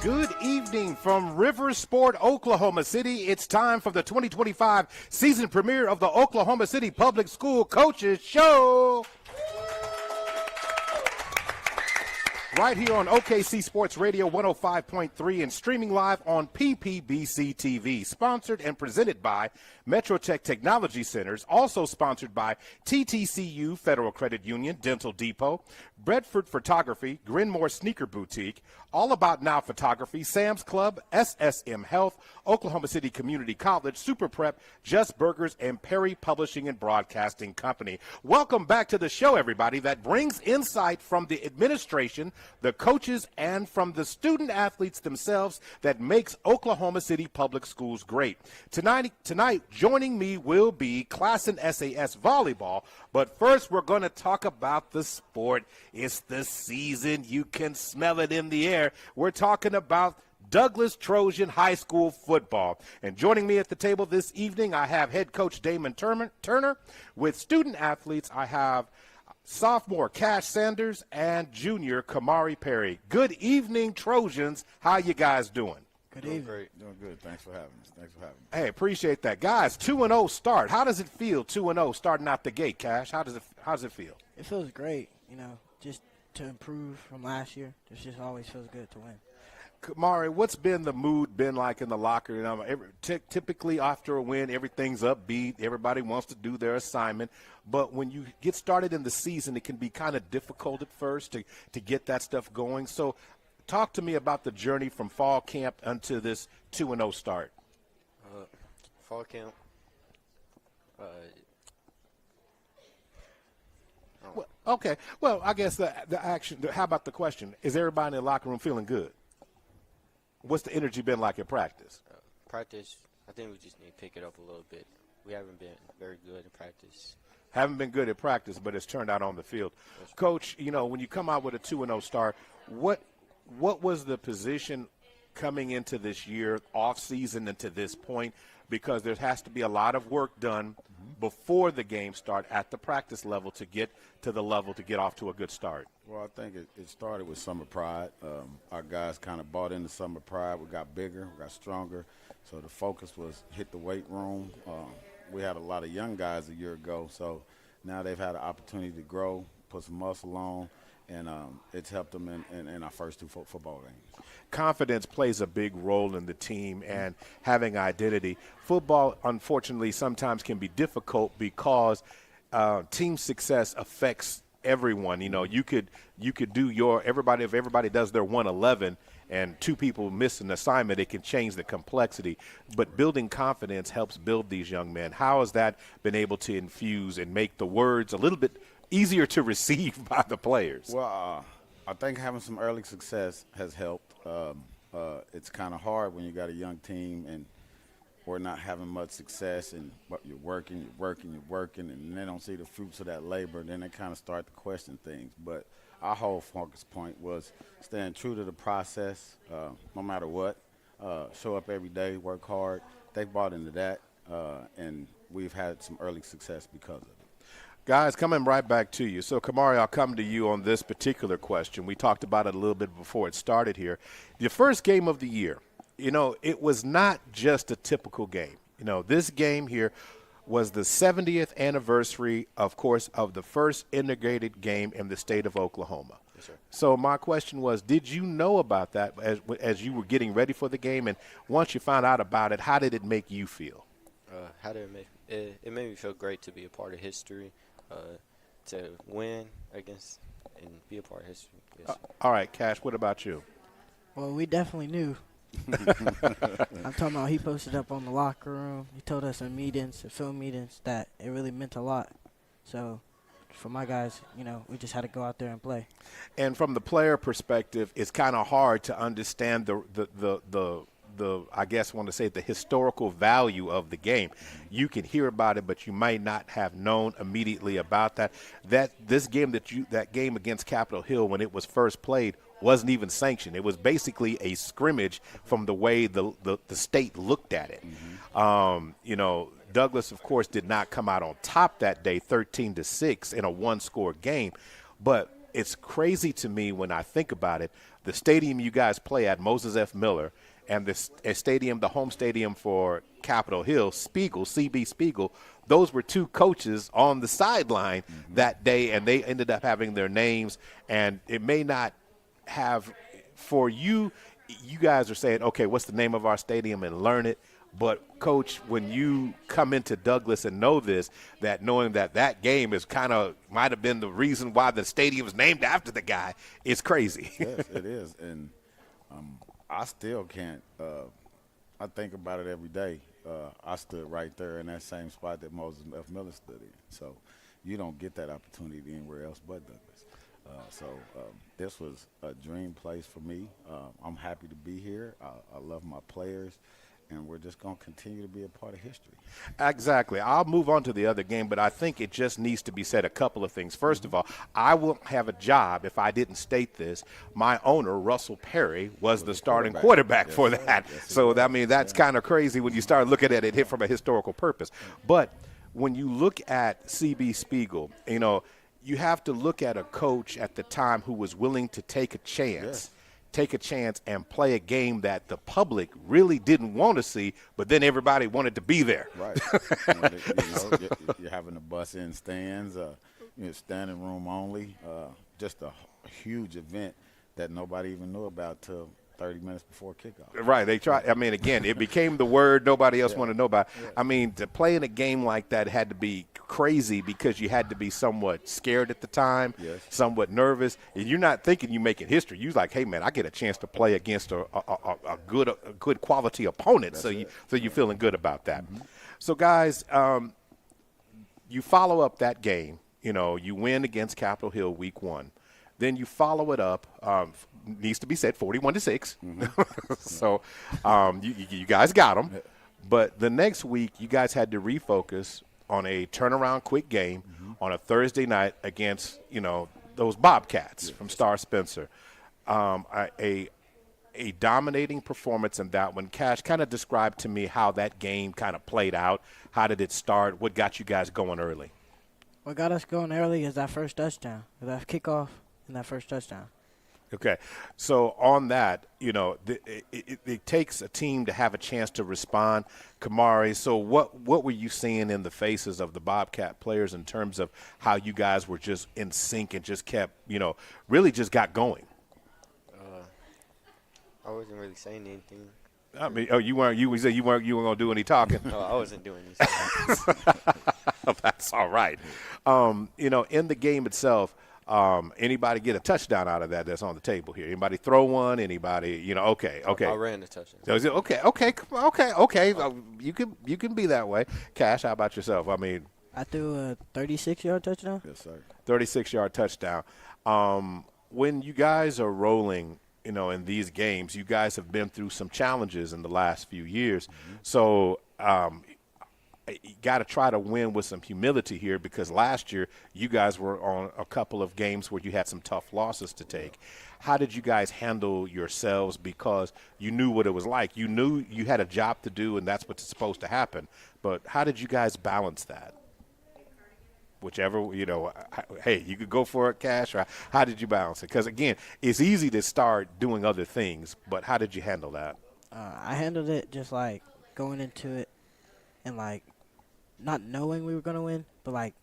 Good evening from Riversport, Oklahoma City. It's time for the 2025 season premiere of the Oklahoma City Public School Coaches Show. Right here on OKC Sports Radio 105.3 and streaming live on PPBC TV. Sponsored and presented by Metrotech Technology Centers. Also sponsored by TTCU Federal Credit Union, Dental Depot, Bedford Photography, Grinmore Sneaker Boutique, All About Now Photography, Sam's Club, SSM Health, Oklahoma City Community College, Super Prep, Just Burgers, and Perry Publishing and Broadcasting Company. Welcome back to the show, everybody, that brings insight from the administration, the coaches, and from the student athletes themselves that makes Oklahoma City Public Schools great. Tonight, joining me will be Class and SAS Volleyball, but first we're going to talk about the sport. It's the season. You can smell it in the air. We're talking about Douglas Trojan High School football. And joining me at the table this evening, I have head coach Damon Turner. With student athletes, I have sophomore Cash Sanders and junior Kamari Perry. Good evening, Trojans. How you guys doing? Good evening. Great. Doing good. Thanks for having us. Hey, appreciate that. Guys, 2-0 start. How does it feel, 2-0 starting out the gate, Cash? How does it feel? It feels great, just to improve from last year. It just always feels good to win. Kamari, what's been the mood been like in the locker room? Typically after a win, everything's upbeat. Everybody wants to do their assignment. But when you get started in the season, it can be kind of difficult at first to get that stuff going. So talk to me about the journey from fall camp until this 2-0 start. Fall camp. Well, okay. Well, I guess the action. How about the question? Is everybody in the locker room feeling good? What's the energy been like at practice? Practice, I think we just need to pick it up a little bit. We haven't been very good in practice. Haven't been good at practice, but it's turned out on the field. Yes. Coach, when you come out with a 2-0 start, what was the position coming into this year, off season, and to this point? Because there has to be a lot of work done before the game start at the practice level to get to the level to get off to a good start. Well, I think it started with summer pride. Our guys kind of bought into summer pride. We got bigger, we got stronger. So the focus was hit the weight room. We had a lot of young guys a year ago, so now they've had an opportunity to grow, put some muscle on, and it's helped them in our first two football games. Confidence plays a big role in the team and having identity. Football, unfortunately, sometimes can be difficult because team success affects everyone. You could do if everybody does their 111 and two people miss an assignment, it can change the complexity. But building confidence helps build these young men. How has that been able to infuse and make the words a little bit easier to receive by the players? Well, I think having some early success has helped. It's kind of hard when you got a young team and we're not having much success, and you're working, and they don't see the fruits of that labor. Then they kind of start to question things. But our whole focus point was staying true to the process, no matter what. Show up every day, work hard. They bought into that, and we've had some early success because of it. Guys, coming right back to you. So, Kamari, I'll come to you on this particular question. We talked about it a little bit before it started here. The first game of the year, it was not just a typical game. This game here was the 70th anniversary, of course, of the first integrated game in the state of Oklahoma. Yes, sir. So my question was, did you know about that as you were getting ready for the game? And once you found out about it, how did it make you feel? How did it made me feel great to be a part of history, to win against and be a part of history. Yes. All right, Cash, what about you? Well, we definitely knew. I'm talking about he posted up on the locker room. He told us in meetings, film meetings, that it really meant a lot. So for my guys, we just had to go out there and play. And from the player perspective, it's kind of hard to understand the I guess I want to say the historical value of the game. You can hear about it, but you might not have known immediately about that. That game against Capitol Hill when it was first played wasn't even sanctioned. It was basically a scrimmage from the way the state looked at it. Douglas, of course, did not come out on top that day, 13-6 in a one-score game. But it's crazy to me when I think about it. The stadium you guys play at, Moses F. Miller, and the stadium, the home stadium for Capitol Hill, Spiegel, CB Spiegel, those were two coaches on the sideline that day, and they ended up having their names. And it may not have, for you, you guys are saying, okay, what's the name of our stadium, and learn it. But, Coach, when you come into Douglas and know this, that knowing that that game is kind of might have been the reason why the stadium is named after the guy, it's crazy. Yes, it is. And I still can't I think about it every day. I stood right there in that same spot that Moses F. Miller stood in. So you don't get that opportunity anywhere else but Douglas. So this was a dream place for me. I'm happy to be here. I love my players. And we're just going to continue to be a part of history. Exactly. I'll move on to the other game, but I think it just needs to be said a couple of things. First of all, I won't have a job if I didn't state this. My owner, Russell Perry, was the starting quarterback yes, for sir. that. Yes, So, I mean, that's kind of crazy when you start looking at it hit from a historical purpose. But when you look at CB Spiegel, you know, you have to look at a coach at the time who was willing to take a chance. Yes. Take a chance and play a game that the public really didn't want to see, but then everybody wanted to be there. Right. You're having the bus-in stands, standing room only, just a huge event that nobody even knew about till 30 minutes before kickoff. Right. They tried. I mean, again, it became the word nobody else wanted to know about. I mean, to play in a game like that had to be crazy because you had to be somewhat scared at the time, somewhat nervous. And you're not thinking you're making history. You're like, hey, man, I get a chance to play against a good quality opponent. So you're feeling good about that. So, guys, you follow up that game. You know, you win against Capitol Hill week 1. Then you follow it up, needs to be said, 41-6. So you guys got them. But the next week, you guys had to refocus on a turnaround quick game on a Thursday night against, you know, those Bobcats from Star Spencer. A dominating performance in that one. Cash, kind of describe to me how that game kind of played out. How did it start? What got you guys going early? What got us going early is that first touchdown, that kickoff. And that first touchdown. Okay. So on that, you know, it takes a team to have a chance to respond. Kamari, so what were you seeing in the faces of the Bobcat players in terms of how you guys were just in sync and just kept, you know, really just got going? I wasn't really saying anything. I mean, you said you weren't going to do any talking. No, I wasn't doing anything. That's all right. You know, in the game itself, anybody get a touchdown out of that's on the table here? Anybody throw one? Anybody, you know, okay. I ran the touchdown. So is it okay. You can be that way. Cash, how about yourself? I mean, I threw a 36-yard touchdown. Yes, sir. 36-yard touchdown. When you guys are rolling, you know, in these games, you guys have been through some challenges in the last few years. So you got to try to win with some humility here, because last year you guys were on a couple of games where you had some tough losses to take. How did you guys handle yourselves, because you knew what it was like? You knew you had a job to do, and that's what's supposed to happen. But how did you guys balance that? Whichever, you know, hey, you could go for it, Cash, or how did you balance it? Because, again, it's easy to start doing other things, but how did you handle that? I handled it just like going into it and, like, not knowing we were going to win, but, like,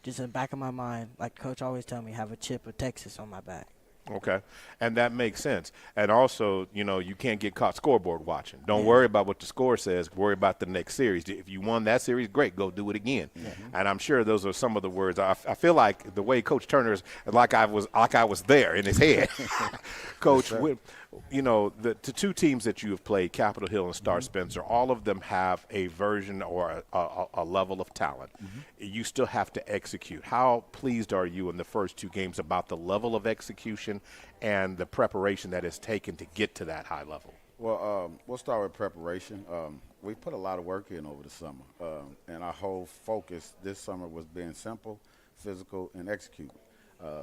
just in the back of my mind, like Coach always tell me, have a chip of Texas on my back. Okay. And that makes sense. And also, you know, you can't get caught scoreboard watching. Don't worry about what the score says. Worry about the next series. If you won that series, great. Go do it again. And I'm sure those are some of the words. I feel like the way Coach Turner is, like I was there in his head. Coach, you know, the two teams that you have played, Capitol Hill and Star Spencer, all of them have a version or a level of talent. You still have to execute. How pleased are you in the first two games about the level of execution and the preparation that is taken to get to that high level? Well, we'll start with preparation. We put a lot of work in over the summer, and our whole focus this summer was being simple, physical, and execute.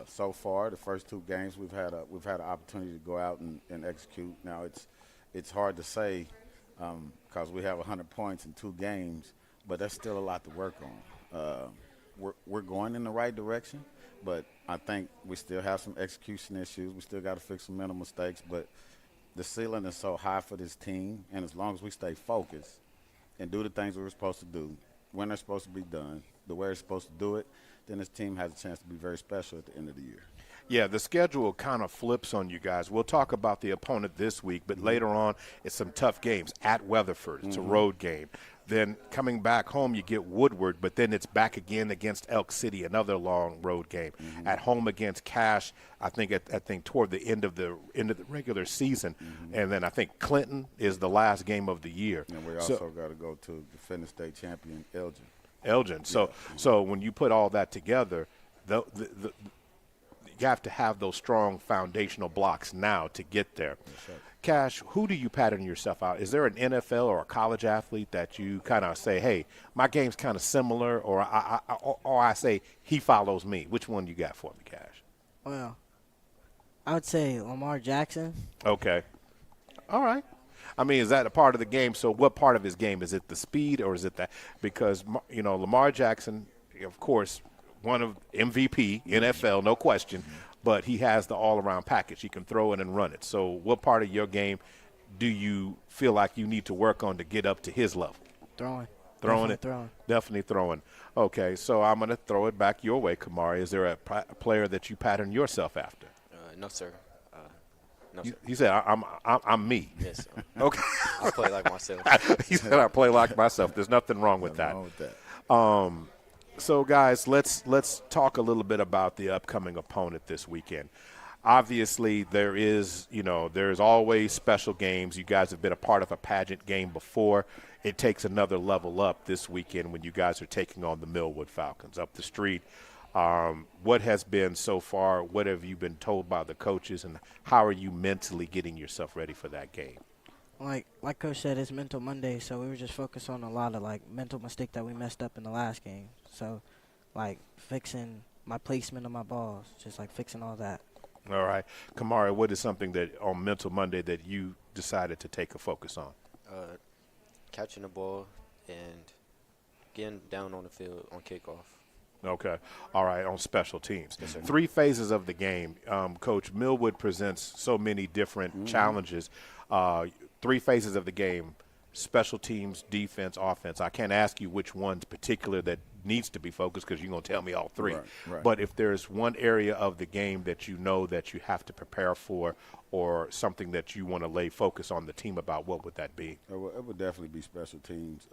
So far, the first two games we've had an opportunity to go out and execute. Now it's hard to say because we have 100 points in two games, but that's still a lot to work on. we're going in the right direction, but I think we still have some execution issues. We still got to fix some mental mistakes, but the ceiling is so high for this team, and as long as we stay focused and do the things we were supposed to do, when they're supposed to be done, the way they're supposed to do it, then this team has a chance to be very special at the end of the year. Yeah, the schedule kind of flips on you guys. We'll talk about the opponent this week, but later on, it's some tough games. At Weatherford, it's a road game. Then coming back home, you get Woodward, but then it's back again against Elk City, another long road game. At home against Cache, I think toward the end of the regular season, and then I think Clinton is the last game of the year. And we also got to go to defending state champion Elgin. So when you put all that together, you have to have those strong foundational blocks now to get there. Yes, Cash, who do you pattern yourself out? Is there an NFL or a college athlete that you kind of say, hey, my game's kind of similar, or I say he follows me? Which one you got for me, Cash? Well, I would say Lamar Jackson. Okay. All right. I mean, is that a part of the game? So what part of his game? Is it the speed, or is it that? Because, Lamar Jackson, of course, one of MVP, NFL, no question, but he has the all-around package. He can throw it and run it. So what part of your game do you feel like you need to work on to get up to his level? Throwing. Definitely throwing. Okay, so I'm going to throw it back your way, Kamari. Is there a player that you pattern yourself after? No, sir. No, sir. He said, I'm me. Yes, sir. Okay. I play like myself. He said, I play like myself. There's nothing wrong with that. So, guys, let's talk a little bit about the upcoming opponent this weekend. Obviously, there's always special games. You guys have been a part of a pageant game before. It takes another level up this weekend when you guys are taking on the Millwood Falcons up the street. What has been so far? What have you been told by the coaches, and how are you mentally getting yourself ready for that game? Like Coach said, it's Mental Monday, so we were just focused on a lot of, mental mistake that we messed up in the last game. So, fixing my placement of my balls, just, fixing all that. All right. Kamari, what is something that on Mental Monday that you decided to take a focus on? Catching the ball and getting down on the field on kickoff. Okay. All right. On special teams. Yes, sir. 3 phases of the game. Coach, Millwood presents so many different challenges. 3 phases of the game: special teams, defense, offense. I can't ask you which one's particular that needs to be focused because you're going to tell me all 3. Right. But if there's one area of the game that you know that you have to prepare for, or something that you want to lay focus on the team about, what would that be? It would definitely be special teams.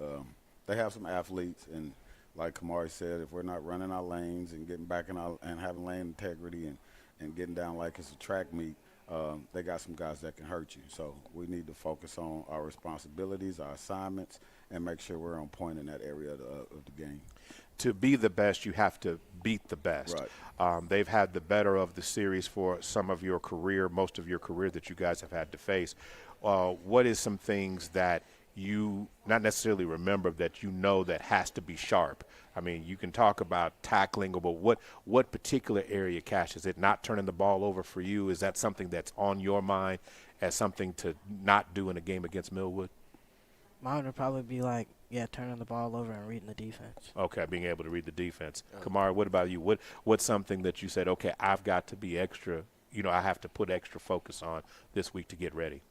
They have some athletes, and like Kamari said, if we're not running our lanes and getting back and having lane integrity and getting down like it's a track meet, they got some guys that can hurt you. So we need to focus on our responsibilities, our assignments, and make sure we're on point in that area of the game. To be the best, you have to beat the best. Right. They've had the better of the series for some of your career, most of your career that you guys have had to face. What is some things that you not necessarily remember that you know that has to be sharp? I mean, you can talk about tackling, but what particular area, Cash, is it not turning the ball over for you? Is that something that's on your mind as something to not do in a game against Millwood? Mine would probably be turning the ball over and reading the defense. Okay, being able to read the defense. Kamara, what about you? What's something that you said, okay, I've got to be extra, I have to put extra focus on this week to get ready?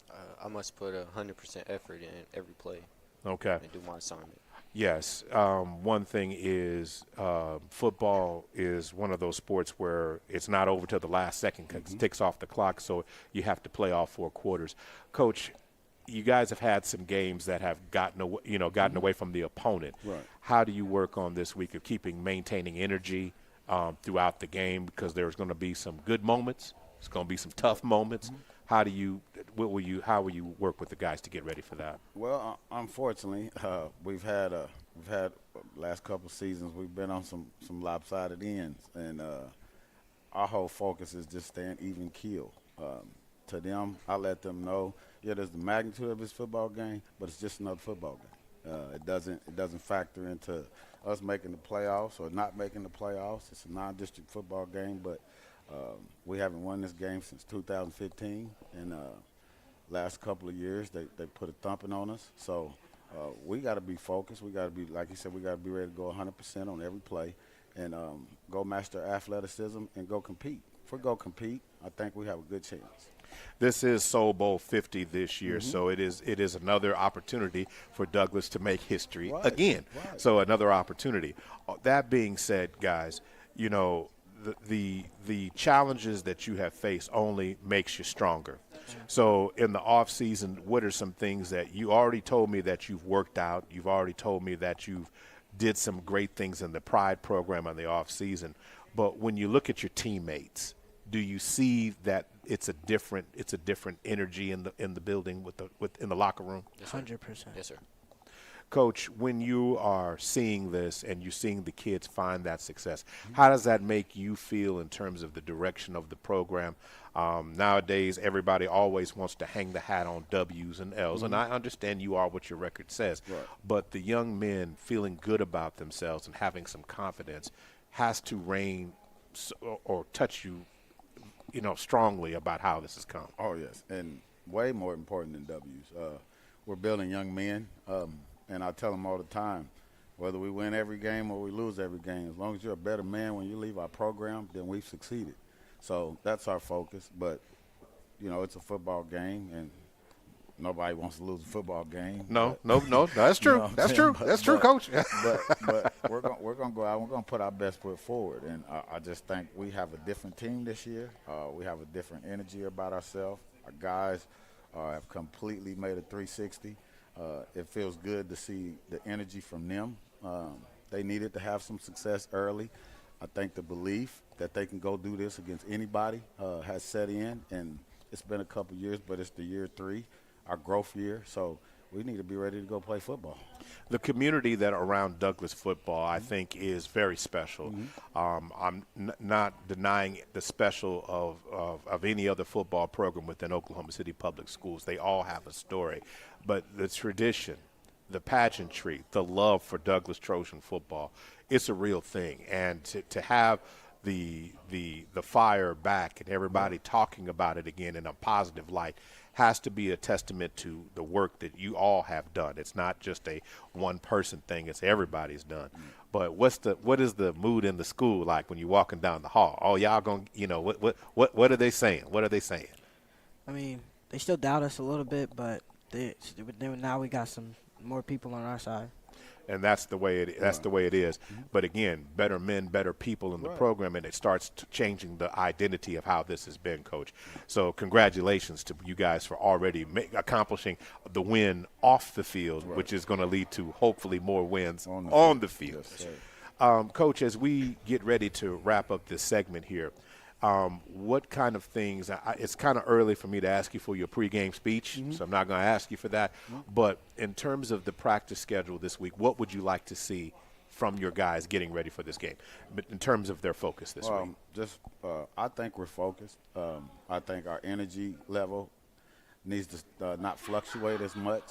I must put 100% effort in every play. Okay. And do my assignment. Yes. One thing is football is one of those sports where it's not over till the last second because it ticks off the clock, so you have to play all 4 quarters. Coach, you guys have had some games that have gotten away from the opponent. Right. How do you work on this week of maintaining energy throughout the game? Because there's going to be some good moments. There's going to be some tough moments. How will you work with the guys to get ready for that? Well, unfortunately, we've had last couple seasons we've been on some lopsided ends, and our whole focus is just staying even keel. To them, I let them know, there's the magnitude of this football game, but it's just another football game. It doesn't factor into us making the playoffs or not making the playoffs. It's a non-district football game, but we haven't won this game since 2015, and last couple of years they put a thumping on us. So we got to be focused. We got to be, like you said, we got to be ready to go 100% on every play, and go master athleticism and go compete. If we go compete, I think we have a good chance. This is Soul Bowl 50 this year, so it is another opportunity for Douglas to make history again. Right. So another opportunity. That being said, guys, you know, the challenges that you have faced only makes you stronger. So in the off season, what are some things that you already told me that you've worked out? You've already told me that you've did some great things in the Pride program in the off season. But when you look at your teammates, do you see that it's a different energy in the building in the locker room? 100%. Yes, sir. Coach, when you are seeing this and you're seeing the kids find that success, how does that make you feel in terms of the direction of the program? Nowadays, everybody always wants to hang the hat on W's and L's, and I understand you are what your record says. Right. But the young men feeling good about themselves and having some confidence has to reign or touch you, you know, strongly about how this has come. Oh, yes, and way more important than W's. We're building young men, and I tell them all the time, whether we win every game or we lose every game, as long as you're a better man when you leave our program, then we've succeeded. So that's our focus. But, you know, it's a football game, and nobody wants to lose a football game. No, that's true. You know what I'm That's saying? true. That's true, Coach. but we're going to go out. We're going to put our best foot forward. And I just think we have a different team this year. We have a different energy about ourselves. Our guys have completely made a 360. It feels good to see the energy from them. They needed to have some success early. I think the belief that they can go do this against anybody has set in, and it's been a couple years, but it's the year 3, our growth year. So we need to be ready to go play football. The community that around Douglas football, I think, is very special. I'm not denying the special of any other football program within Oklahoma City Public Schools. They all have a story. But the tradition, the pageantry, the love for Douglas Trojan football, it's a real thing. And to have the fire back and everybody talking about it again in a positive light has to be a testament to the work that you all have done. It's not just a one-person thing; it's everybody's done. But what is the mood in the school like when you're walking down the hall? Oh, y'all gonna, you know, what are they saying? What are they saying? I mean, they still doubt us a little bit, but now we got some more people on our side. And that's the way it is. But again, better men, better people in the program, and it starts changing the identity of how this has been, Coach. So congratulations to you guys for already accomplishing the win off the field, which is going to lead to hopefully more wins on the field. Yes, Coach, as we get ready to wrap up this segment here, what kind of things it's kind of early for me to ask you for your pregame speech, so I'm not going to ask you for that. But in terms of the practice schedule this week, what would you like to see from your guys getting ready for this game, but in terms of their focus this week? I think we're focused. I think our energy level needs to not fluctuate as much.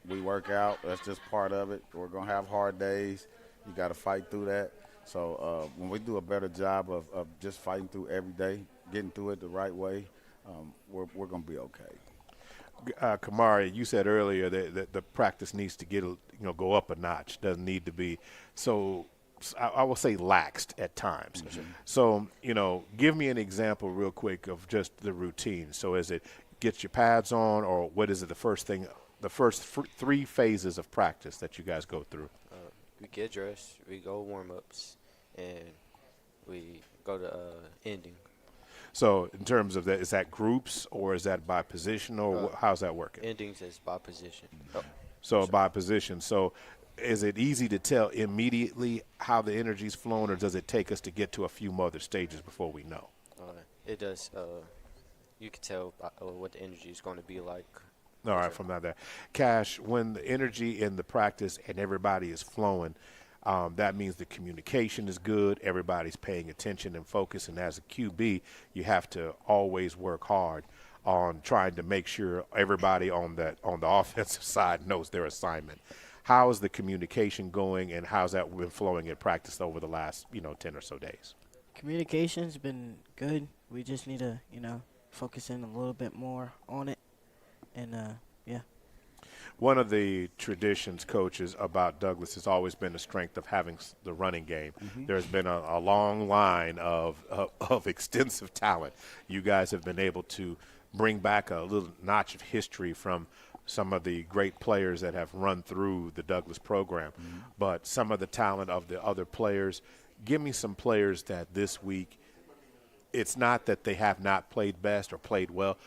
We work out. That's just part of it. We're going to have hard days. You got to fight through that. So when we do a better job of just fighting through every day, getting through it the right way, we're going to be okay. Kamari, you said earlier that the practice needs to go up a notch. Doesn't need to be so. I will say laxed at times. So give me an example real quick of just the routine. So is it get your pads on, or what is it? The first 3 phases of practice that you guys go through. We get dressed, we go warm-ups, and we go to ending. So in terms of that, is that groups or is that by position, or how's that working? Endings is by position. So by position. So is it easy to tell immediately how the energy's flowing, or does it take us to get to a few other stages before we know? It does. You can tell what the energy is going to be like. All right, from that there. Cash, when the energy in the practice and everybody is flowing, that means the communication is good, everybody's paying attention and focus, and as a QB, you have to always work hard on trying to make sure everybody on the offensive side knows their assignment. How is the communication going, and how's that been flowing in practice over the last 10 or so days? Communication's been good. We just need to focus in a little bit more on it. And, yeah. One of the traditions, coaches, about Douglas has always been the strength of having the running game. There's been a long line of extensive talent. You guys have been able to bring back a little notch of history from some of the great players that have run through the Douglas program. But some of the talent of the other players, give me some players that this week, it's not that they have not played best or played well.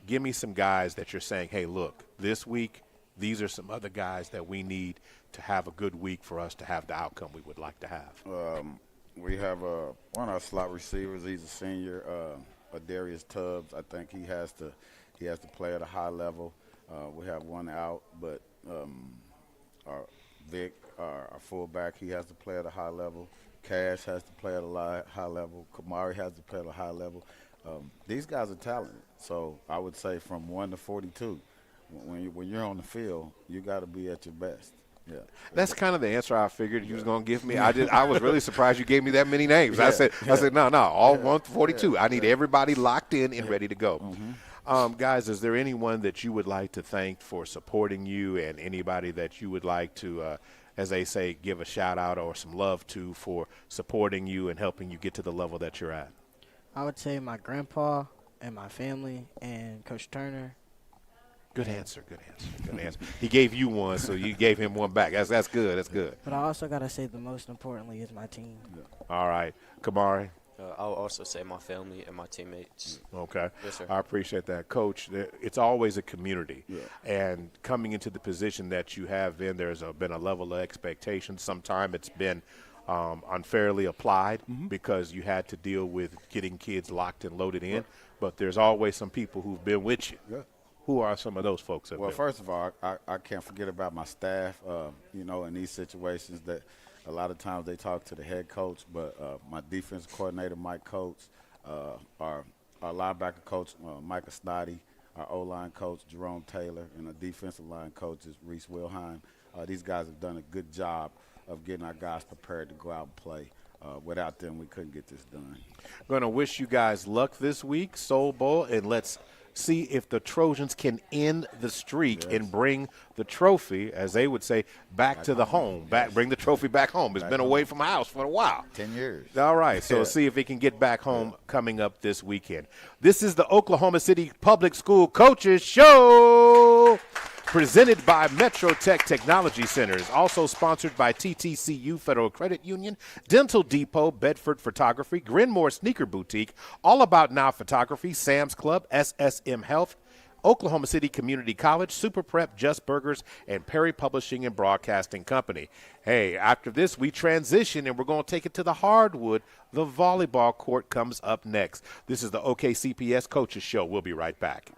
Give me some guys that you're saying, hey, look, this week, these are some other guys that we need to have a good week for us to have the outcome we would like to have. We have one of our slot receivers. He's a senior, Darius Tubbs. I think he has to play at a high level. We have one out, but our Vic, our fullback, he has to play at a high level. Cash has to play at a high level. Kamari has to play at a high level. These guys are talented. So I would say from 1 to 42, when you're on the field, you got to be at your best. Yeah, that's kind of the answer I figured you was going to give me. I was really surprised you gave me that many names. I said no, all 1 to 42. I need everybody locked in and ready to go. Guys, is there anyone that you would like to thank for supporting you, and anybody that you would like to, as they say, give a shout out or some love to for supporting you and helping you get to the level that you're at? I would say my grandpa and my family and Coach Turner. Good answer. He gave you one, so you gave him one back. That's good. But I also got to say the most importantly is my team. All right. Kamari? I'll also say my family and my teammates. Okay. Yes, sir. I appreciate that. Coach, it's always a community. And coming into the position that you have been, there's been a level of expectation. Sometimes it's been unfairly applied because you had to deal with getting kids locked and loaded in. But there's always some people who've been with you. Who are some of those folks? Well, first of all, I can't forget about my staff. In these situations that a lot of times they talk to the head coach, but my defense coordinator, Mike Coates, our linebacker coach, Micah Snoddy, our O-line coach, Jerome Taylor, and our defensive line coach is Reese Wilheim. These guys have done a good job of getting our guys prepared to go out and play. Without them, we couldn't get this done. Going to wish you guys luck this week, Soul Bowl, and let's see if the Trojans can end the streak and bring the trophy, as they would say, back to the home. Bring the trophy back home. It's been away from the house for a while. 10 years. All right, so see if it can get back home coming up this weekend. This is the Oklahoma City Public School Coaches Show, presented by Metro Tech Technology Centers, also sponsored by TTCU Federal Credit Union, Dental Depot, Bedford Photography, Grinmore Sneaker Boutique, All About Now Photography, Sam's Club, SSM Health, Oklahoma City Community College, Super Prep, Just Burgers, and Perry Publishing and Broadcasting Company. Hey, after this, we transition, and we're going to take it to the hardwood. The volleyball court comes up next. This is the OKCPS Coaches Show. We'll be right back.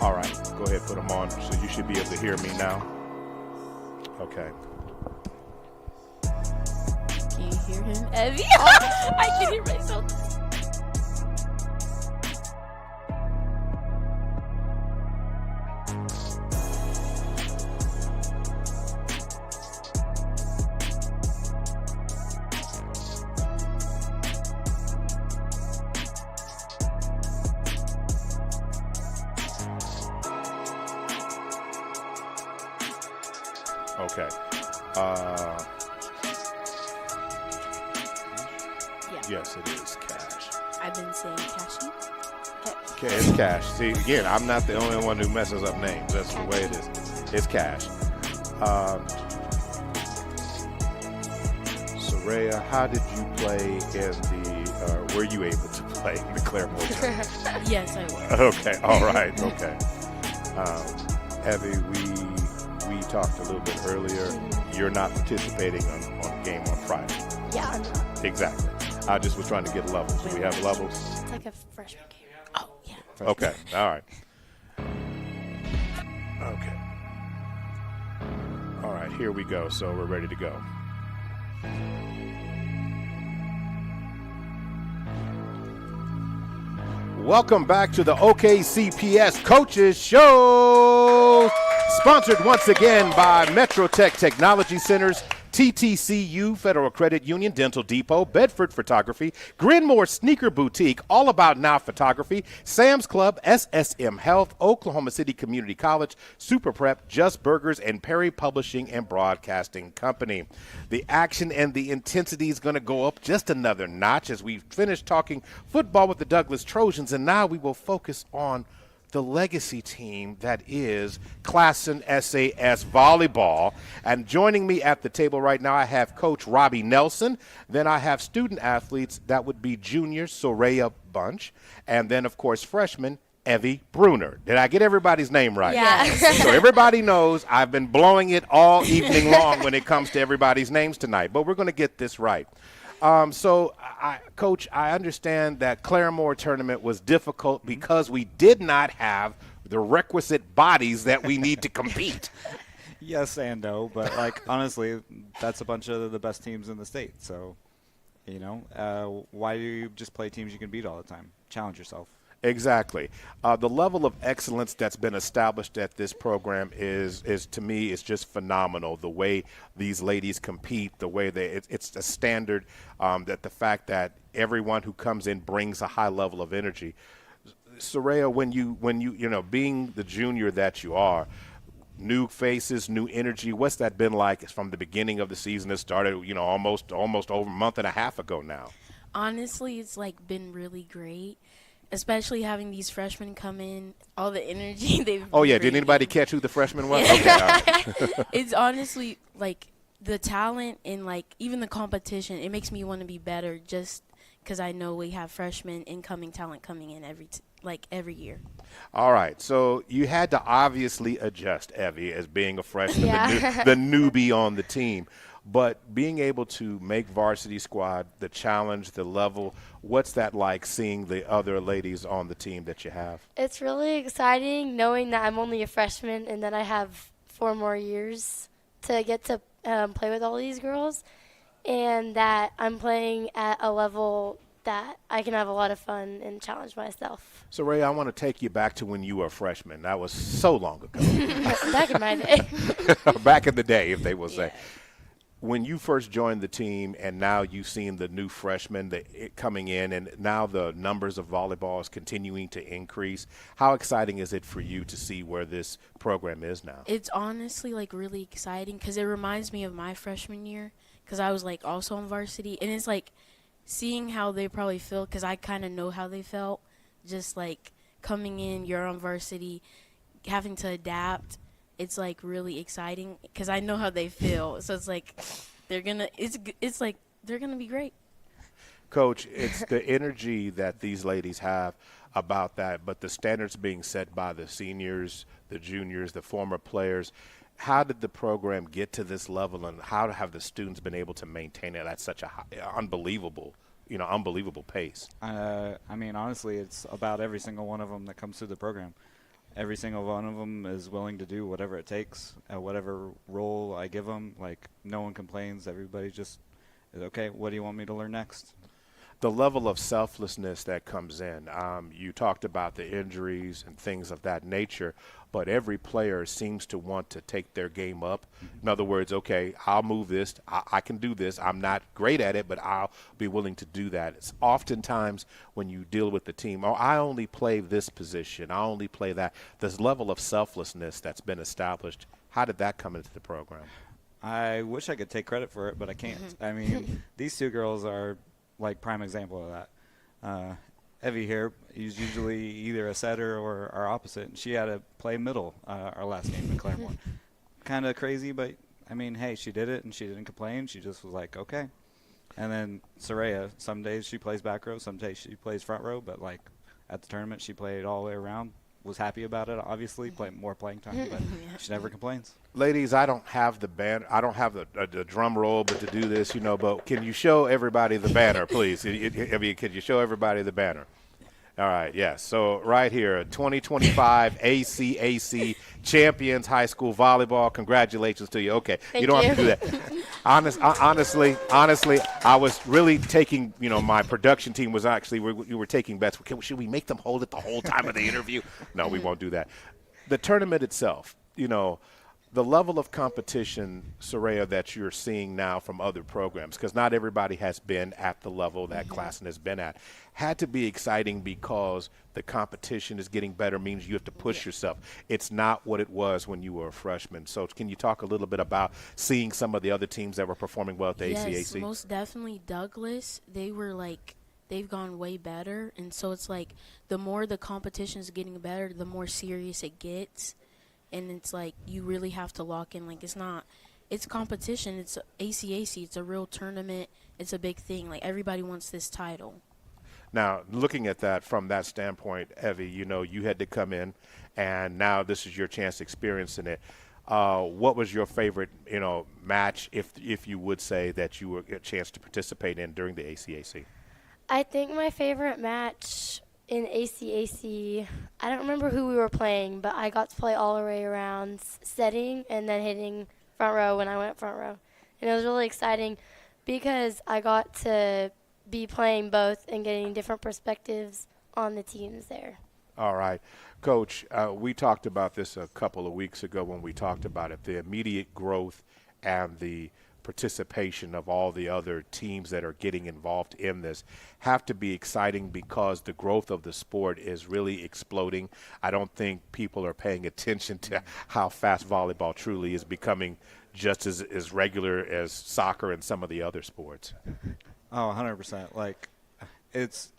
All right, go ahead, put them on. So you should be able to hear me now. Okay. Can you hear him, Evie? I can hear myself. Okay. Yeah. Yes, it is cash. I've been saying cashy. Okay, it's cash. See, again, I'm not the only one who messes up names. That's the way it is. It's cash. Soraya, how did you play in the, were you able to play in the Claremore tournament? Yes, I was. Okay, all right, okay. Evie, we talked a little bit earlier. You're not participating on the game on Friday. Yeah, I'm not. Exactly. I just was trying to get levels. Do we have levels? It's like a freshman game. Oh, yeah. Okay, all right. Okay. All right, here we go. So we're ready to go. Welcome back to the OKCPS Coaches Show, sponsored once again by Metro Tech Technology Centers, TTCU, Federal Credit Union, Dental Depot, Bedford Photography, Grenmore Sneaker Boutique, All About Now Photography, Sam's Club, SSM Health, Oklahoma City Community College, Super Prep, Just Burgers, and Perry Publishing and Broadcasting Company. The action and the intensity is going to go up just another notch as we finish talking football with the Douglas Trojans, and now we will focus on the legacy team that is Classen SAS Volleyball. And joining me at the table right now, I have Coach Robbie Nelson. Then I have student athletes. That would be junior Soraya Bunch. And then, of course, freshman Evie Bruner. Did I get everybody's name right? Yeah. So everybody knows I've been blowing it all evening long when it comes to everybody's names tonight. But we're going to get this right. Coach, I understand that Claremore tournament was difficult because we did not have the requisite bodies that we need to compete. Yes and no, but honestly, that's a bunch of the best teams in the state. So, why do you just play teams you can beat all the time? Challenge yourself. Exactly. The level of excellence that's been established at this program is to me, is just phenomenal. The way these ladies compete, the way it's a standard, that the fact that everyone who comes in brings a high level of energy. Soraya, when you being the junior that you are, new faces, new energy, what's that been like from the beginning of the season? It started, almost over a month and a half ago now. Honestly, it's been really great. Especially having these freshmen come in, all the energy they've. Oh yeah, did anybody catch who the freshman was? Yeah. Okay, all right. It's honestly the talent and even the competition. It makes me want to be better just because I know we have freshmen incoming talent coming in every year. All right, so you had to obviously adjust, Evie, as being a freshman, Yeah. the newbie on the team. But being able to make varsity squad, the challenge, the level, what's that like seeing the other ladies on the team that you have? It's really exciting knowing that I'm only a freshman and that I have 4 more years to get to play with all these girls, and that I'm playing at a level that I can have a lot of fun and challenge myself. So, Ray, I want to take you back to when you were a freshman. That was so long ago. Back in my day. Back in the day, if they will say. When you first joined the team and now you've seen the new freshmen coming in and now the numbers of volleyball is continuing to increase, how exciting is it for you to see where this program is now? It's honestly like really exciting because it reminds me of my freshman year because I was like also on varsity, and it's like seeing how they probably feel because I kind of know how they felt, just like coming in, you're on varsity, having to adapt. It's like really exciting because I know how they feel. So it's like it's like they're gonna be great. Coach, it's the energy that these ladies have about that, but the standards being set by the seniors, the juniors, the former players. How did the program get to this level, and how have the students been able to maintain it at such a unbelievable pace? I mean, honestly, it's about every single one of them that comes through the program. Every single one of them is willing to do whatever it takes, whatever role I give them. Like, no one complains. Everybody just is, okay, what do you want me to learn next? The level of selflessness that comes in. You talked about the injuries and things of that nature, but every player seems to want to take their game up. In other words, okay, I'll move this. I can do this. I'm not great at it, but I'll be willing to do that. It's oftentimes when you deal with the team, oh, I only play this position. I only play that. This level of selflessness that's been established, how did that come into the program? I wish I could take credit for it, but I can't. I mean, these two girls are like prime example of that. Evie here is usually either a setter or our opposite, and she had to play middle our last game in Claremont. Kind of crazy, but I mean, hey, she did it and she didn't complain. She just was like, okay. And then Soraya, some days she plays back row, some days she plays front row, but like at the tournament she played all the way around. Was happy about it, obviously, more playing time, but she never complains. Ladies, I don't have the band. I don't have the drum roll, but to do this, but can you show everybody the banner, please? Could you show everybody the banner? All right, yes. So right here, 2025 ACAC Champions High School Volleyball. Congratulations to you. Okay, Thank you don't you. have to do that. Honestly, I was really taking, my production team was actually, we were taking bets. Should we make them hold it the whole time of the interview? No, we won't do that. The tournament itself, the level of competition, Soraya, that you're seeing now from other programs, because not everybody has been at the level that Classen has been at, had to be exciting because the competition is getting better, means you have to push yourself. It's not what it was when you were a freshman. So can you talk a little bit about seeing some of the other teams that were performing well at the ACAC? Yes, most definitely Douglas. They've gone way better, and so it's like the more the competition is getting better, the more serious it gets. And it's like you really have to lock in. Like it's competition. It's ACAC. It's a real tournament. It's a big thing. Like everybody wants this title. Now, looking at that from that standpoint, Evie, you had to come in, and now this is your chance experiencing it. What was your favorite, match, if you would say that you were a chance to participate in during the ACAC? I think my favorite match in ACAC, I don't remember who we were playing, but I got to play all the way around, setting and then hitting front row when I went front row. And it was really exciting because I got to be playing both and getting different perspectives on the teams there. All right. Coach, we talked about this a couple of weeks ago when we talked about it, the immediate growth and the participation of all the other teams that are getting involved in this have to be exciting because the growth of the sport is really exploding. I don't think people are paying attention to how fast volleyball truly is becoming just as regular as soccer and some of the other sports. Oh, 100%. Like, it's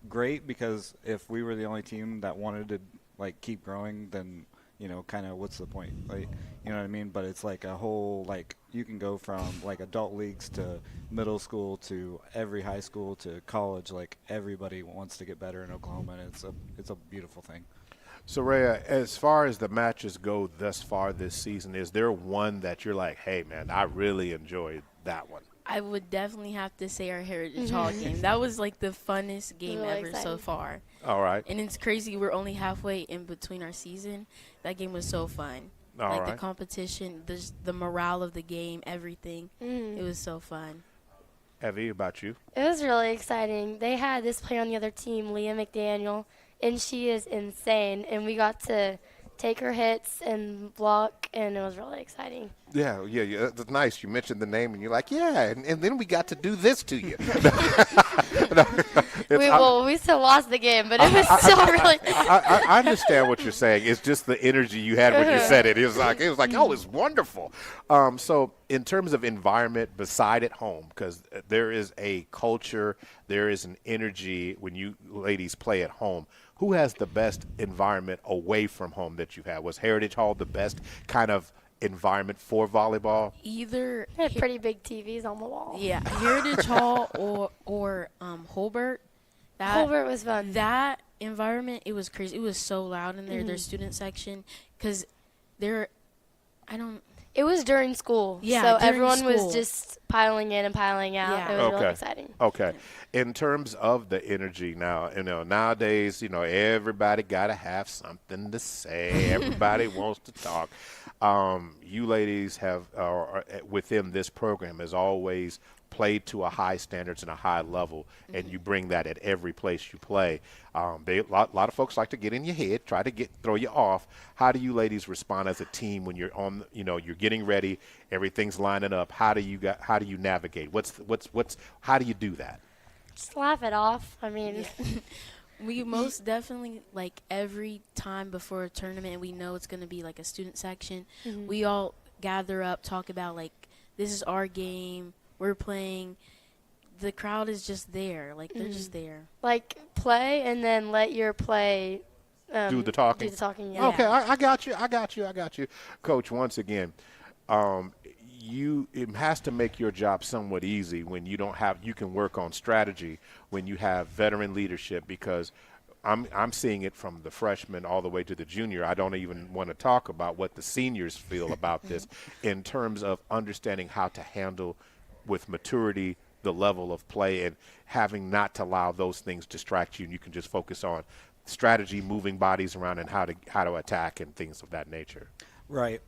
great because if we were the only team that wanted to, keep growing, then kind of what's the point? Like, you know what I mean? But it's like a whole, you can go from, adult leagues to middle school to every high school to college. Everybody wants to get better in Oklahoma, and it's a beautiful thing. Soraya, as far as the matches go thus far this season, is there one that you're like, hey, man, I really enjoyed that one? I would definitely have to say our Heritage Hall game. That was the funnest game Really ever exciting. so far. All right. And it's crazy. We're only halfway in between our season. That game was so fun. All right. The competition, the morale of the game, everything. It was so fun. Evie, about you? It was really exciting. They had this player on the other team, Leah McDaniel, and she is insane. And we got to take her hits and block, and it was really exciting. Yeah. That's nice. You mentioned the name, and you're like, yeah, and then we got to do this to you. We still lost the game, but it was still really. I understand what you're saying. It's just the energy you had when you said it. It was like, oh, it's wonderful. So in terms of environment beside at home, because there is a culture, there is an energy when you ladies play at home. Who has the best environment away from home that you've had? Was Heritage Hall the best kind of environment for volleyball? Either They had pretty big TVs on the wall. yeah, Heritage Hall or Holbert. Holbert was fun. That environment, it was crazy. It was so loud in there. Their student section, because It was during school. Yeah, so during everyone school. was just piling in and piling out. Yeah. It was really exciting. Okay. In terms of the energy now, nowadays, everybody got to have something to say. Everybody wants to talk. You ladies have, within this program, has always played to a high standards and a high level, and you bring that at every place you play. A lot of folks like to get in your head, try to throw you off. How do you ladies respond as a team when you're on? You're getting ready, everything's lining up. How do you navigate? How do you do that? Just laugh it off. I mean, we most definitely, like, every time before a tournament, we know it's going to be like a student section. We all gather up, talk about, like, this is our game. We're playing. The crowd is just there. Like, they're just there. like, play and then let your play Do the talking. Do the talking, yeah. Okay, I got you. Coach, once again, it has to make your job somewhat easy when you can work on strategy when you have veteran leadership, because I'm seeing it from the freshman all the way to the junior. I don't even want to talk about what the seniors feel about this in terms of understanding how to handle with maturity the level of play and having not to allow those things distract you, and you can just focus on strategy, moving bodies around, and how to attack and things of that nature. Right.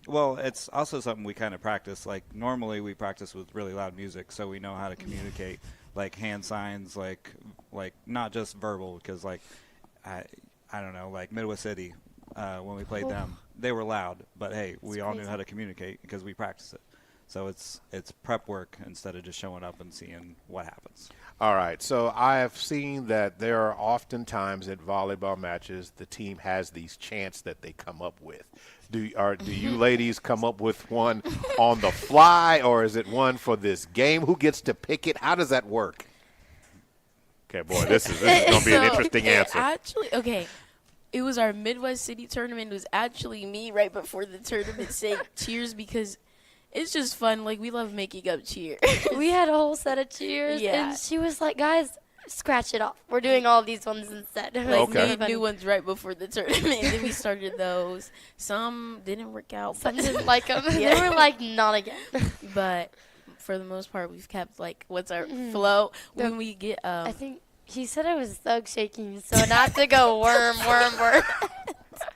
Well, it's also something we kind of practice. Like, normally we practice with really loud music, so we know how to communicate, like hand signs, like not just verbal, because, like, I don't know, like Midwest City, when we played them, they were loud, but hey, we all knew how to communicate because we practiced it. So it's prep work instead of just showing up and seeing what happens. All right. So I have seen that there are often times at volleyball matches the team has these chants that they come up with. Do you ladies come up with one on the fly, or is it one for this game? Who gets to pick it? How does that work? Okay, boy, this is going to be an interesting answer. Actually, okay. It was our Midwest City tournament. It was actually me right before the tournament saying cheers, because it's just fun. Like, we love making up cheers. We had a whole set of cheers, and she was like, guys, scratch it off. We're doing all these ones instead. Like, Okay. made new ones right before the tournament. Then we started those. Some didn't work out. Some but didn't like them. Yeah. They were like, not again. But for the most part, we've kept, like, what's our flow. When we get I think he said I was thug shaking, so not to go worm.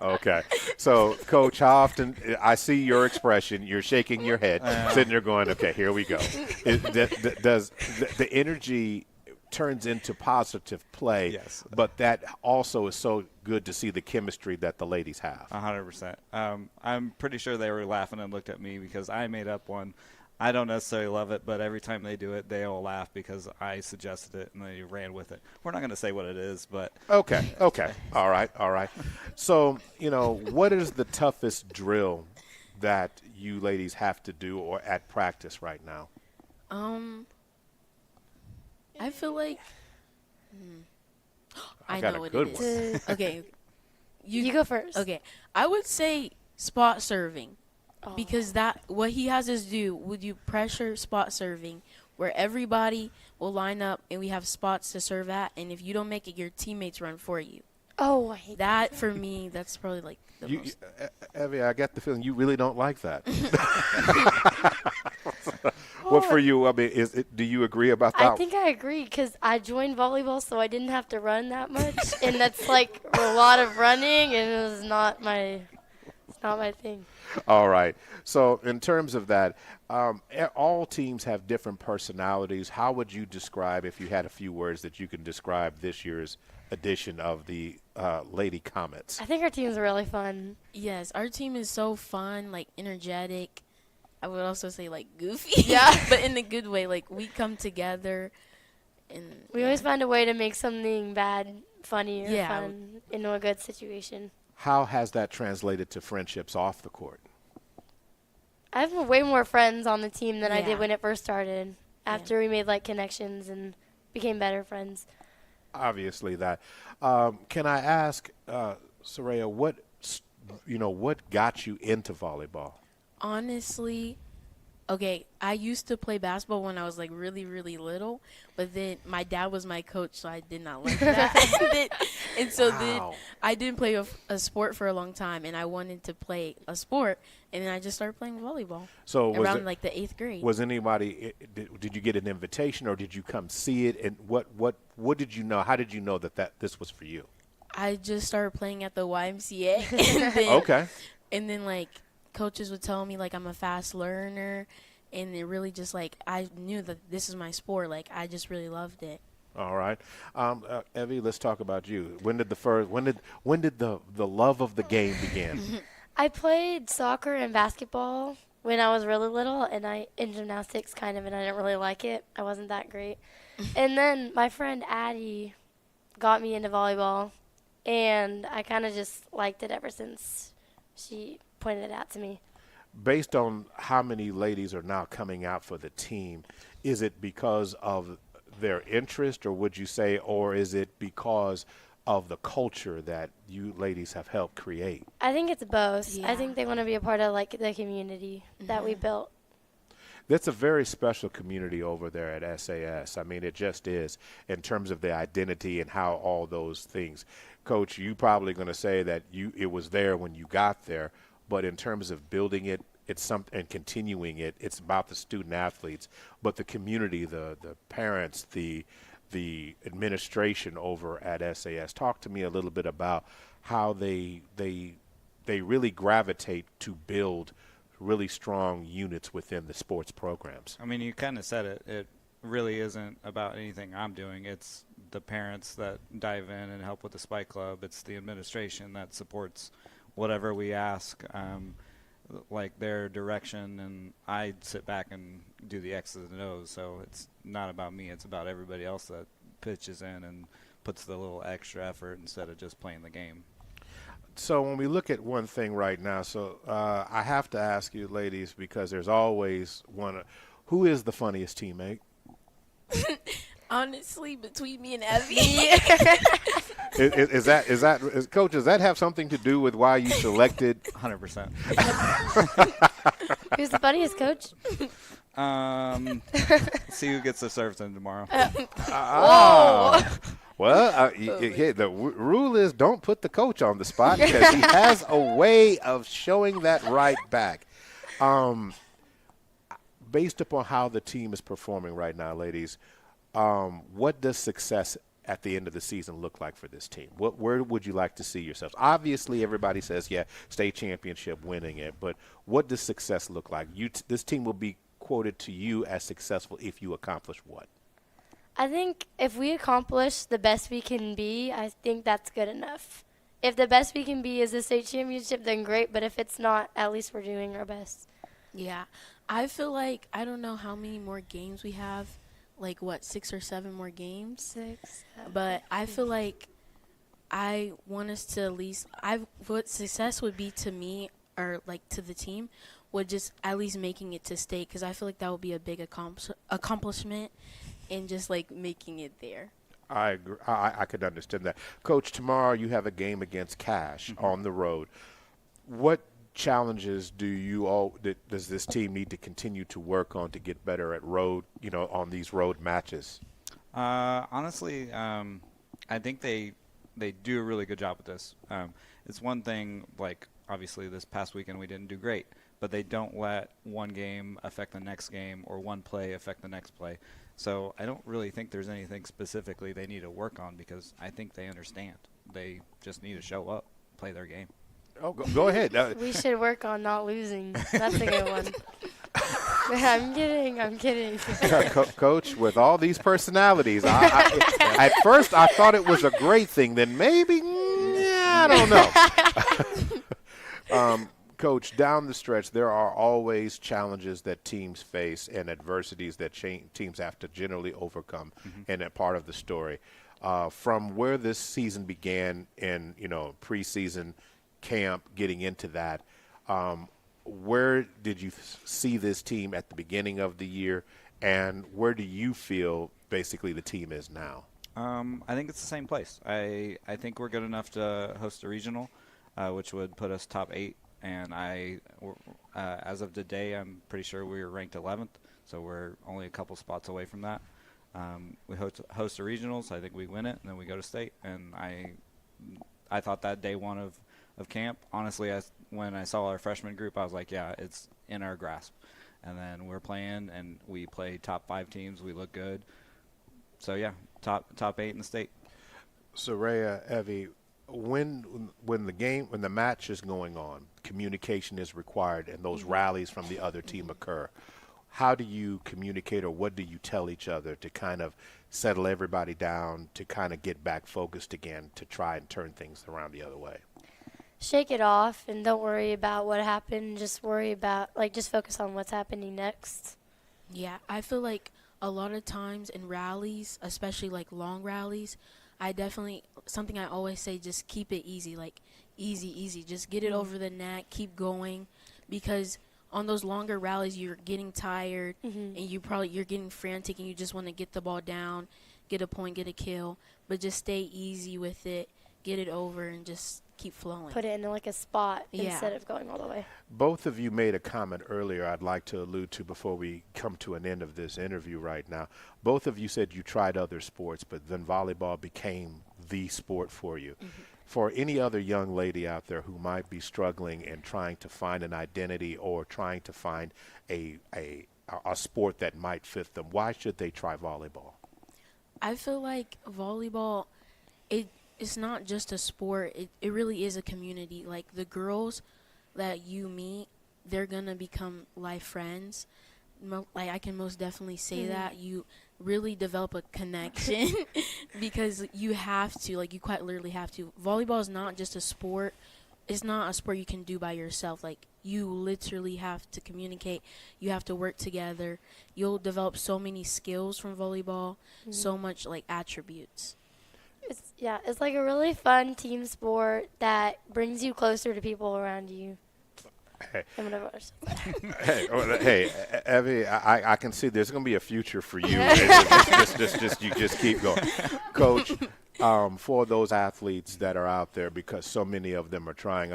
Okay. So, Coach, how often I see your expression, you're shaking your head, sitting there going, okay, here we go. Does the energy turns into positive play, Yes. but that also is so good to see the chemistry that the ladies have. 100%. I'm pretty sure they were laughing and looked at me because I made up one. I don't necessarily love it, but every time they do it, they all laugh because I suggested it and they ran with it. We're not going to say what it is, but Okay. All right. So, what is the toughest drill that you ladies have to do or at practice right now? I feel like I got know a what good it is. Okay. You go first. Okay. I would say spot serving. Because what he has us do, would you pressure spot serving, where everybody will line up and we have spots to serve at, and if you don't make it, your teammates run for you. Oh, I hate That for me, that's probably like the You, most. Evie, I get the feeling you really don't like that. What for you? I mean, do you agree about that? I think I agree because I joined volleyball, so I didn't have to run that much, and that's like a lot of running, and it was not my It's not my thing. All right. So in terms of that, all teams have different personalities. How would you describe, if you had a few words that you can describe this year's edition of the Lady Comets? I think our team's really fun. Yes, our team is so fun, like energetic. I would also say like goofy. Yeah. But in a good way. Like we come together and We always find a way to make something bad funny or Yeah. fun into a good situation. How has that translated to friendships off the court? I have way more friends on the team than I Yeah. did when it first started. After we made like connections and became better friends. Obviously that. Can I ask, Soraya, what got you into volleyball? honestly, okay, I used to play basketball when I was like really, really little, but then my dad was my coach, so I did not like that. and so then Wow. I didn't play a sport for a long time, and I wanted to play a sport, and then I just started playing volleyball So around like the 8th grade. was anybody? Did you get an invitation, or did you come see it? And what did you know? How did you know that this was for you? I just started playing at the YMCA, and then, Okay. and then like coaches would tell me like I'm a fast learner, and it really just like I knew that this is my sport. Like I just really loved it. All right, Evie, let's talk about you. When did the love of the game begin? I played soccer and basketball when I was really little, and in gymnastics kind of, and I didn't really like it. I wasn't that great. And then my friend Addie got me into volleyball, and I kind of just liked it ever since she pointed it out to me. Based on how many ladies are now coming out for the team, is it because of their interest, or would you say, or is it because of the culture that you ladies have helped create? I think it's both. Yeah. I think they want to be a part of like the community that we built. That's a very special community over there at SAS. I mean, it just is in terms of the identity and how all those things. Coach, you probably going to say that it was there when you got there, but in terms of building it, and continuing it, it's about the student athletes, but the community, the parents, the administration over at SAS. Talk to me a little bit about how they really gravitate to build really strong units within the sports programs. I mean, you kind of said it. It really isn't about anything I'm doing. It's the parents that dive in and help with the Spike Club. It's the administration that supports whatever we ask, like their direction, and I sit back and do the X's and O's. So it's not about me. It's about everybody else that pitches in and puts the little extra effort instead of just playing the game. So when we look at one thing right now, I have to ask you, ladies, because there's always one. Who is the funniest teammate? Honestly, between me and Evie. Coach, does that have something to do with why you selected? 100%. Who's the funniest coach? See who gets the serves in tomorrow. Well, the rule is don't put the coach on the spot because he has a way of showing that right back. Based upon how the team is performing right now, ladies, what does success at the end of the season look like for this team? Where would you like to see yourselves? Obviously, everybody says, yeah, state championship, winning it. But what does success look like? This team will be quoted to you as successful if you accomplish what? I think if we accomplish the best we can be, I think that's good enough. If the best we can be is a state championship, then great. But if it's not, at least we're doing our best. Yeah. I feel like I don't know how many more games we have. Like, what, 6 or 7 more games? 6, 7. But I feel like I want us to at least what success would be to me or, like, to the team would just at least making it to state, because I feel like that would be a big accomplishment and just, like, making it there. I agree. I could understand that. Coach, tomorrow you have a game against Cash on the road. What challenges does this team need to continue to work on to get better at road, on these road matches? Honestly, I think they do a really good job with this. It's one thing, like, obviously this past weekend we didn't do great, but they don't let one game affect the next game or one play affect the next play. So I don't really think there's anything specifically they need to work on, because I think they understand. They just need to show up, play their game. Oh, go ahead. We should work on not losing. That's a good one. I'm kidding. Coach, with all these personalities, at first I thought it was a great thing. Then maybe, I don't know. Coach, down the stretch, there are always challenges that teams face and adversities that teams have to generally overcome, and a part of the story. From where this season began in, preseason camp, getting into that, where did you see this team at the beginning of the year, and where do you feel basically the team is now? I think it's the same place. I think we're good enough to host a regional, which would put us top 8. And as of today, I'm pretty sure we were ranked 11th, so we're only a couple spots away from that. We host a regional, so I think we win it, and then we go to state. And I thought that day one of camp, honestly, when I saw our freshman group, I was like, yeah, it's in our grasp. And then we're playing, and we play top 5 teams. We look good. So, yeah, top 8 in the state. Soraya, Evie, when the match is going on, communication is required, and those rallies from the other team occur. How do you communicate, or what do you tell each other to kind of settle everybody down, to kind of get back focused again, to try and turn things around the other way? Shake it off and don't worry about what happened. Just worry about, just focus on what's happening next. Yeah, I feel like a lot of times in rallies, especially like long rallies, something I always say, just keep it easy, easy. Just get it over the neck, keep going, because on those longer rallies you're getting tired and you're getting frantic and you just want to get the ball down, get a point, get a kill, but just stay easy with it, get it over, and just keep flowing. Put it in a spot instead of going all the way. Both of you made a comment earlier I'd like to allude to before we come to an end of this interview right now. Both of you said you tried other sports, but then volleyball became the sport for you. For any other young lady out there who might be struggling and trying to find an identity or trying to find a sport that might fit them, why should they try volleyball? I feel like volleyball, it's not just a sport. It really is a community. Like, the girls that you meet, they're going to become life friends. I can most definitely say that. You really develop a connection because you have to. You quite literally have to. Volleyball is not just a sport. It's not a sport you can do by yourself. You literally have to communicate. You have to work together. You'll develop so many skills from volleyball, so much, attributes. It's like a really fun team sport that brings you closer to people around you. Hey, Hey. hey, Evie, I can see there's going to be a future for you. You just keep going. Coach, for those athletes that are out there, because so many of them are trying,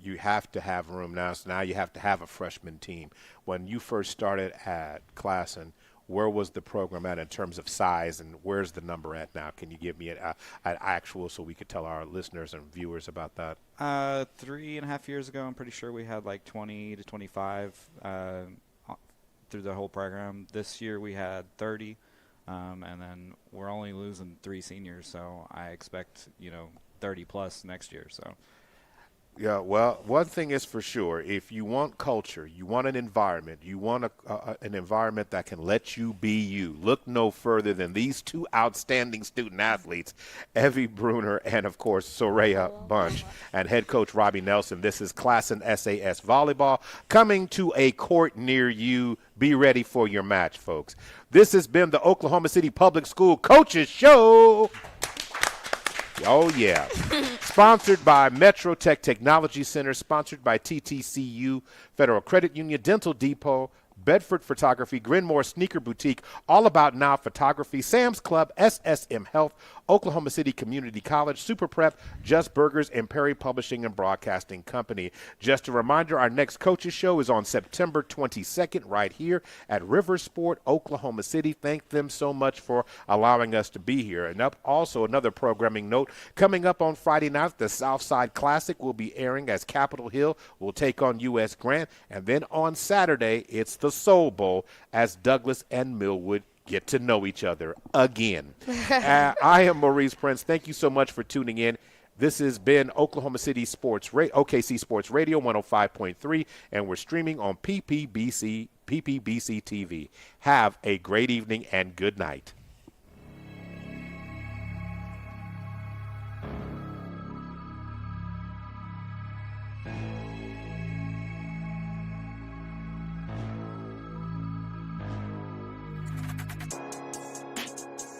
you have to have room now. So now you have to have a freshman team. When you first started at Classen, where was the program at in terms of size, and where's the number at now? Can you give me an actual so we could tell our listeners and viewers about that? 3.5 years ago, I'm pretty sure we had 20 to 25 through the whole program. This year we had 30, and then we're only losing 3 seniors, so I expect 30 plus next year. So. Yeah, well, one thing is for sure. If you want culture, you want an environment, you want an environment that can let you be you, look no further than these 2 outstanding student athletes, Evie Bruner and, of course, Soraya Bunch, and head coach Robbie Nelson. This is Classen SAS Volleyball coming to a court near you. Be ready for your match, folks. This has been the Oklahoma City Public School Coaches Show. Oh, yeah. Sponsored by Metro Tech Technology Center, sponsored by TTCU, Federal Credit Union, Dental Depot, Bedford Photography, Grinmore Sneaker Boutique, All About Now Photography, Sam's Club, SSM Health, Oklahoma City Community College, Super Prep, Just Burgers, and Perry Publishing and Broadcasting Company. Just a reminder, our next Coaches Show is on September 22nd right here at Riversport, Oklahoma City. Thank them so much for allowing us to be here. And also another programming note, coming up on Friday night, the Southside Classic will be airing as Capitol Hill will take on U.S. Grant. And then on Saturday, it's the Soul Bowl as Douglas and Millwood get to know each other again. I am Maurice Prince. Thank you so much for tuning in. This has been Oklahoma City OKC Sports Radio 105.3, and we're streaming on PPBC TV. Have a great evening and good night.